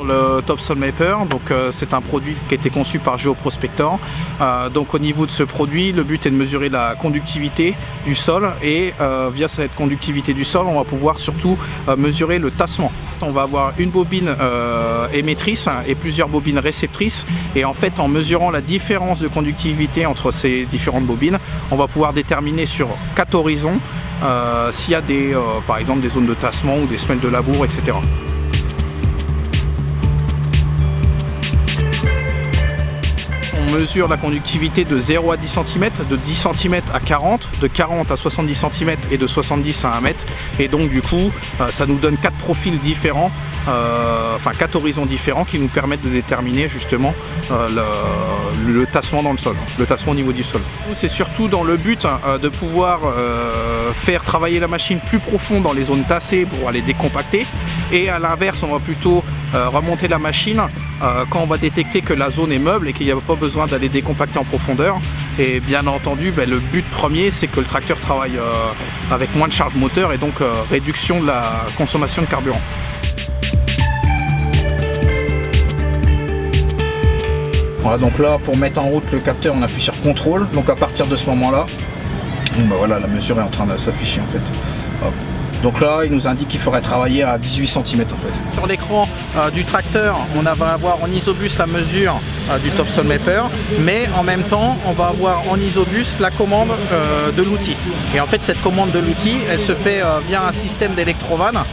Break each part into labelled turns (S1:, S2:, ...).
S1: Le Topsoil Mapper, c'est un produit qui a été conçu par Geoprospector. Donc au niveau de ce produit, le but est de mesurer la conductivité du sol et via cette conductivité du sol, on va pouvoir surtout mesurer le tassement. On va avoir une bobine émettrice et plusieurs bobines réceptrices, et en fait en mesurant la différence de conductivité entre ces différentes bobines, on va pouvoir déterminer sur 4 horizons s'il y a par exemple des zones de tassement ou des semelles de labour, etc. On mesure la conductivité de 0 à 10 cm, de 10 cm à 40, de 40 à 70 cm et de 70 à 1 mètre. Et donc du coup, ça nous donne 4 profils différents, 4 horizons différents qui nous permettent de déterminer justement le tassement dans le sol, le tassement au niveau du sol. C'est surtout dans le but de pouvoir faire travailler la machine plus profond dans les zones tassées pour aller décompacter. Et à l'inverse, on va plutôt remonter la machine quand on va détecter que la zone est meuble et qu'il n'y a pas besoin d'aller décompacter en profondeur. Et bien entendu, le but premier, c'est que le tracteur travaille avec moins de charge moteur et donc réduction de la consommation de carburant. Voilà, donc là, pour mettre en route le capteur, on appuie sur contrôle. Donc à partir de ce moment-là, voilà, la mesure est en train de s'afficher en fait. Hop. Donc là, il nous indique qu'il faudrait travailler à 18 cm en fait. Sur l'écran du tracteur, on va avoir en isobus la mesure du Topsoil Mapper, mais en même temps, on va avoir en isobus la commande de l'outil. Et en fait, cette commande de l'outil, elle se fait via un système d'électrovannes.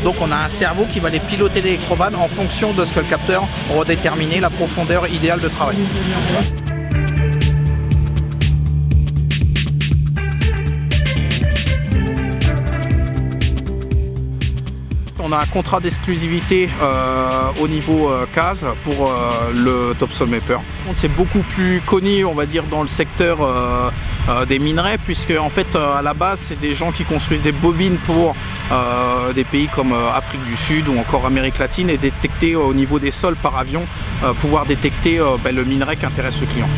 S1: Donc on a un cerveau qui va aller piloter l'électrovanne en fonction de ce que le capteur aura déterminé la profondeur idéale de travail. On a un contrat d'exclusivité au niveau CASE pour le Topsoil Mapper. C'est beaucoup plus connu, on va dire, dans le secteur des minerais, puisque en fait à la base c'est des gens qui construisent des bobines pour des pays comme Afrique du Sud ou encore Amérique latine, et détecter au niveau des sols par avion, pouvoir détecter le minerai qui intéresse le client.